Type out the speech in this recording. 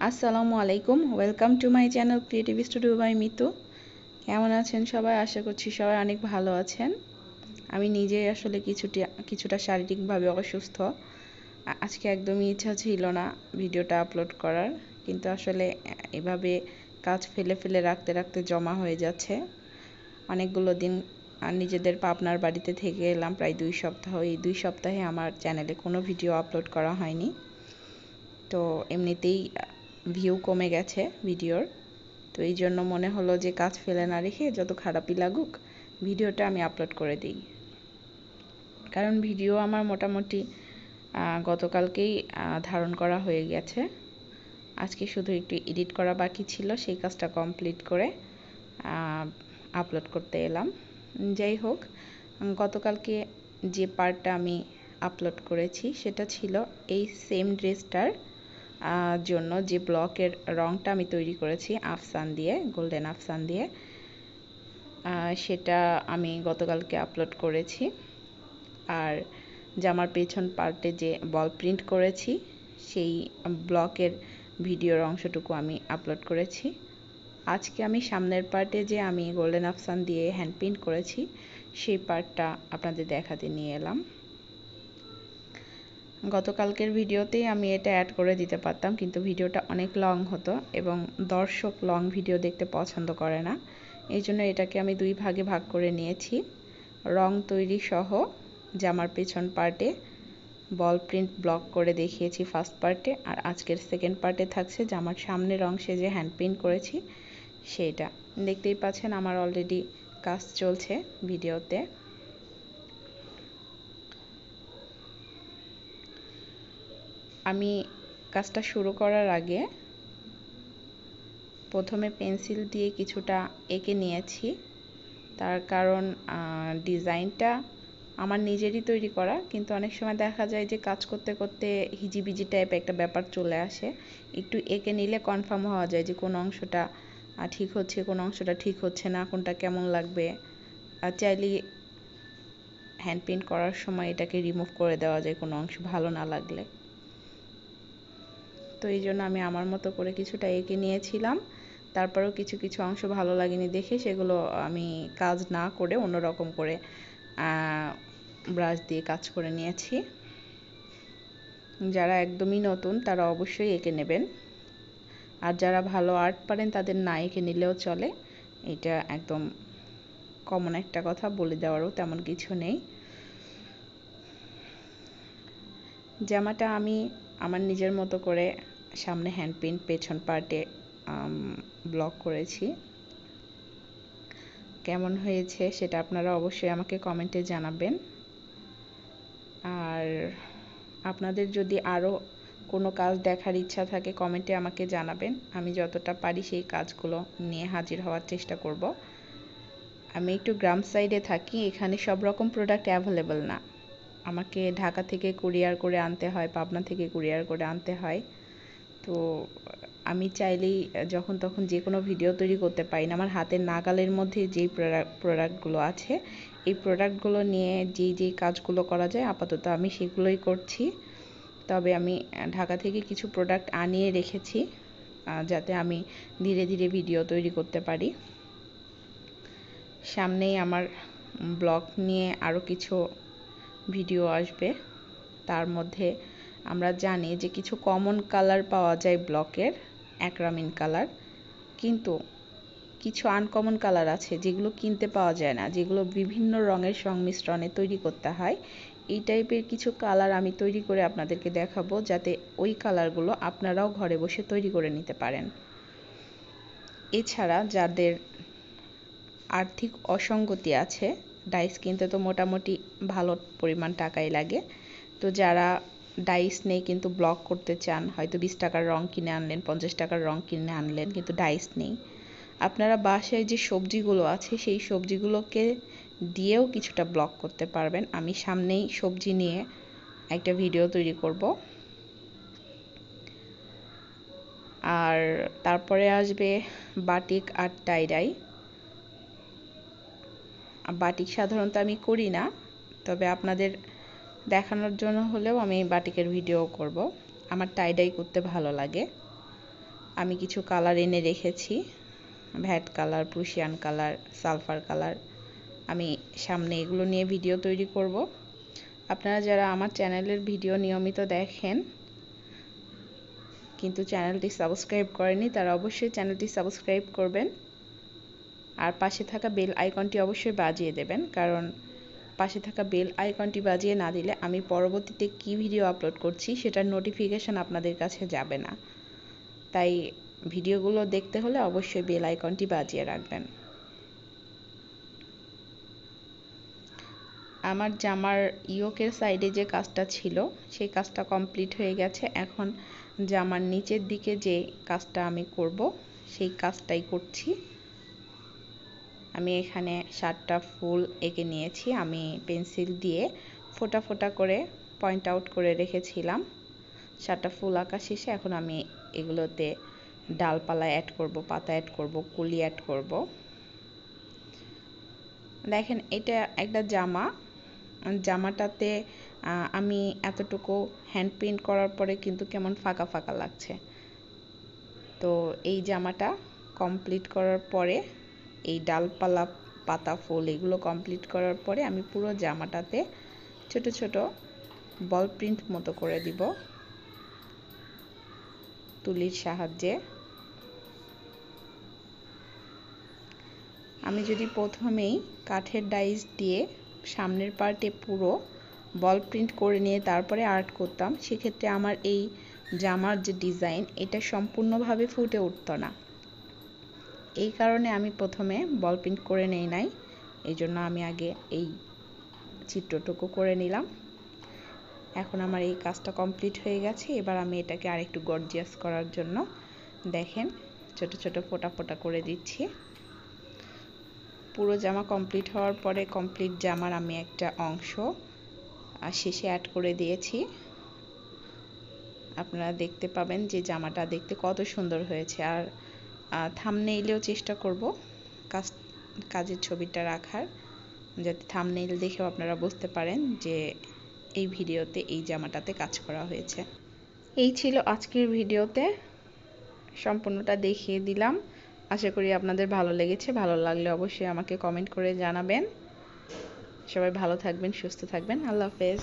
আসসালামু আলাইকুম, welcome to my channel creative studio by Mitu. কেমন আছেন সবাই? আশা করছি সবাই অনেক ভালো আছেন। আমি নিজেই আসলে কিছুটা শারীরিকভাবে অসুস্থ। আজকে একদমই ইচ্ছা ছিল না ভিডিওটা আপলোড করার, কিন্তু আসলে এভাবে কাজ ফেলে ফেলে রাখতে রাখতে জমা হয়ে যাচ্ছে। অনেকগুলো দিন নিজেদের পাবনার বাড়িতে থেকে এলাম, প্রায় 2 সপ্তাহ। এই 2 সপ্তাহে আমার চ্যানেলে কোনো ভিডিও আপলোড করা হয়নি। তো এমনিতেই ভিউ কমে গেছে ভিডিওর। তো এই জন্য মনে হলো যে কাজ ফেলে না রেখে যত খারাপই লাগুক ভিডিওটা আমি আপলোড করে দিই। কারণ ভিডিও আমার মোটামুটি গতকালকেই ধারণ করা হয়ে গেছে। আজকে শুধু একটু এডিট করা বাকি ছিল, সেই কাজটা কমপ্লিট করে আপলোড করতে এলাম। যাই হোক, গতকালকে যে পার্টটা আমি আপলোড করেছি সেটা ছিল এই সেম ড্রেসটার জন্য যে ব্লকের রংটা আমি তৈরি করেছি আফসান দিয়ে, গোল্ডেন আফসান দিয়ে, সেটা আমি গতকালকে আপলোড করেছি। আর জামার পেছন পার্টে যে বল প্রিন্ট করেছি সেই ব্লকের ভিডিওর অংশটুকু আমি আপলোড করেছি। আজকে আমি সামনের পার্টে যে আমি গোল্ডেন আফসান দিয়ে হ্যান্ড প্রিন্ট করেছি সেই পার্টটা আপনাদের দেখাতে নিয়ে এলাম। গতকালকের ভিডিওতেই আমি এটা অ্যাড করে দিতে পারতাম, কিন্তু ভিডিওটা অনেক লং হতো এবং দর্শক লং ভিডিও দেখতে পছন্দ করে না। এই জন্য এটাকে আমি 2 ভাগে ভাগ করে নিয়েছি। রং তৈরি সহ জামার পেছন পার্টে বল প্রিন্ট ব্লক করে দেখিয়েছি ফার্স্ট পার্টে, আর আজকের সেকেন্ড পার্টে থাকছে জামার সামনের অংশে যে হ্যান্ড প্রিন্ট করেছি সেইটা। দেখতেই পাচ্ছেন আমার অলরেডি কাজ চলছে ভিডিওতে। আমি কাজটা শুরু করার আগে প্রথমে পেন্সিল দিয়ে কিছুটা এঁকে নিয়েছি, তার কারণ ডিজাইনটা আমার নিজেরই তৈরি করা, কিন্তু অনেক সময় দেখা যায় যে কাজ করতে করতে হিজিবিজি টাইপ একটা ব্যাপার চলে আসে। একটু এঁকে নিলে কনফার্ম হওয়া যায় যে কোন অংশটা ঠিক হচ্ছে, কোন অংশটা ঠিক হচ্ছে না, কোনটা কেমন লাগবে। আর চাইলে হ্যান্ড প্রিন্ট করার সময় এটাকে রিমুভ করে দেওয়া যায় কোনো অংশ ভালো না লাগলে। তো এই জন্য আমি আমার মতো করে কিছুটা এঁকে নিয়েছিলাম। তারপরেও কিছু কিছু অংশ ভালো লাগেনি দেখে সেগুলো আমি কাজ না করে অন্যরকম করে ব্রাশ দিয়ে কাজ করে নিয়েছি। যারা একদমই নতুন তারা অবশ্যই এঁকে নেবেন, আর যারা ভালো আর্ট পারেন তাদের না এঁকে নিলেও চলে। এটা একদম কমন একটা কথা, বলে দেওয়ারও তেমন কিছু নেই। জামাটা আমি আমার নিজের মতো করে সামনে হ্যান্ড প্রিন্ট, পেছন পার্টে ব্লক করেছি। কেমন হয়েছে সেটা আপনারা অবশ্যই আমাকে কমেন্টে জানাবেন। আর আপনাদের যদি আরও কোনো কাজ দেখার ইচ্ছা থাকে কমেন্টে আমাকে জানাবেন, আমি যতটা পারি সেই কাজগুলো নিয়ে হাজির হওয়ার চেষ্টা করব। আমি একটু গ্রাম সাইডে থাকি, এখানে সব রকম প্রোডাক্ট অ্যাভেলেবল না। আমাকে ঢাকা থেকে কুরিয়ার করে আনতে হয়, পাবনা থেকে কুরিয়ার করে আনতে হয়। তো আমি চাইলেই যখন তখন যে কোনো ভিডিও তৈরি করতে পারি না। আমার হাতের নাগালের মধ্যে যেই প্রোডাক্টগুলো আছে এই প্রোডাক্টগুলো নিয়ে যেই কাজগুলো করা যায় আপাতত আমি সেগুলোই করছি। তবে আমি ঢাকা থেকে কিছু প্রোডাক্ট আনিয়ে রেখেছি যাতে আমি ধীরে ধীরে ভিডিও তৈরি করতে পারি। সামনেই আমার ব্লগ নিয়ে আরও কিছু ভিডিও আসবে। তার মধ্যে আমরা জানি যে কিছু কমন কালার পাওয়া যায় ব্লকের, অ্যাক্রামিন কালার, কিন্তু কিছু আনকমন কালার আছে যেগুলো কিনতে পাওয়া যায় না, যেগুলো বিভিন্ন রঙের সংমিশ্রণে তৈরি করতে হয়। এই টাইপের কিছু কালার আমি তৈরি করে আপনাদেরকে দেখাবো, যাতে ওই কালারগুলো আপনারাও ঘরে বসে তৈরি করে নিতে পারেন। এছাড়া যাদের আর্থিক অসঙ্গতি আছে, ডাইস কিনতে তো মোটামুটি ভালো পরিমাণ টাকাই লাগে। তো যারা ডাইস নেই কিন্তু ব্লক করতে চান, হয়তো 20 টাকার রং কিনে আনলেন, 50 টাকার রং কিনে আনলেন, কিন্তু ডাইস নেই, আপনারা বাসায় যে সবজিগুলো আছে সেই সবজিগুলোকে দিয়েও কিছুটা ব্লক করতে পারবেন। আমি সামনেই সবজি নিয়ে একটা ভিডিও তৈরি করব। আর তারপরে আসবে বাটিক আর টাইডাই। বাটিক সাধারণত আমি করি না, তবে আপনাদের দেখানোর জন্য হলেও আমি বাটিকের ভিডিও করব। আমার টাইডাই করতে ভালো লাগে। আমি কিছু কালার এনে রেখেছি, VAT colour, Prussian colour, sulphur colour. আমি সামনে এগুলো নিয়ে ভিডিও তৈরি করব। আপনারা যারা আমার চ্যানেলের ভিডিও নিয়মিত দেখেন কিন্তু চ্যানেলটি সাবস্ক্রাইব করেনি, তারা অবশ্যই চ্যানেলটি সাবস্ক্রাইব করবেন আর পাশে থাকা বেল আইকনটি অবশ্যই বাজিয়ে দেবেন, কারণ পাশে থাকা বেল আইকনটি বাজিয়ে না দিলে আমি পরবর্তীতে কি ভিডিও আপলোড করছি সেটার নোটিফিকেশন আপনাদের কাছে যাবে না। তাই ভিডিওগুলো দেখতে হলে অবশ্যই বেল আইকনটি বাজিয়ে রাখবেন। আমার জামার ইয়োকের সাইডে যে কাজটা ছিল সেই কাজটা কমপ্লিট হয়ে গেছে। এখন জামার নিচের দিকে যে কাজটা আমি করব সেই কাজটাই করছি। আমি এখানে 7টা ফুল এঁকে নিয়েছি। আমি পেন্সিল দিয়ে ফোঁটা ফোঁটা করে পয়েন্ট আউট করে রেখেছিলাম। 7টা ফুল আঁকা শেষে এখন আমি এগুলোতে ডালপালা অ্যাড করব, পাতা অ্যাড করব, কলি অ্যাড করব। দেখেন এটা একটা জামাটাতে আমি এতটুকু হ্যান্ড প্রিন্ট করার পরে কিন্তু কেমন ফাঁকা ফাঁকা লাগছে। তো এই জামাটা কমপ্লিট করার পরে এই ডালপালা, পাতা, ফুল এগুলো কমপ্লিট করার পরে আমি পুরো জামাটাতে ছোট ছোট বল প্রিন্ট মতো করে দিব তুলির সাহায্যে। আমি যদি প্রথমেই কাঠের ডাইস দিয়ে সামনের পার্টে পুরো বল প্রিন্ট করে নিয়ে তারপরে আর্ট করতাম, সেক্ষেত্রে আমার এই জামার যে ডিজাইন এটা সম্পূর্ণভাবে ফুটে উঠতো না। এই কারণে আমি প্রথমে বল প্রিন্ট করে নেই নাই, এই জন্য আমি আগে এই চিত্রটুকু করে নিলাম। এখন আমার এই কাজটা কমপ্লিট হয়ে গেছে। এবার আমি এটাকে আরেকটু গর্জিয়াস করার জন্য দেখেন ছোট ছোট ফোঁটা ফোঁটা করে দিচ্ছি। পুরো জামা কমপ্লিট হওয়ার পরে কমপ্লিট জামার আমি একটা অংশ শেষে অ্যাড করে দিয়েছি। আপনারা দেখতে পাবেন যে জামাটা দেখতে কত সুন্দর হয়েছে। আর থাম্বনেইলেও চেষ্টা করব কাজের ছবিটা রাখার, যাতে থাম্বনেইল দেখেও আপনারা বুঝতে পারেন যে এই ভিডিওতে এই জামাটাতে কাজ করা হয়েছে। এই ছিল আজকের ভিডিওতে, সম্পূর্ণটা দেখিয়ে দিলাম। আশা করি আপনাদের ভালো লেগেছে। ভালো লাগলে অবশ্যই আমাকে কমেন্ট করে জানাবেন। সবাই ভালো থাকবেন, সুস্থ থাকবেন। আল্লাহ হাফেজ।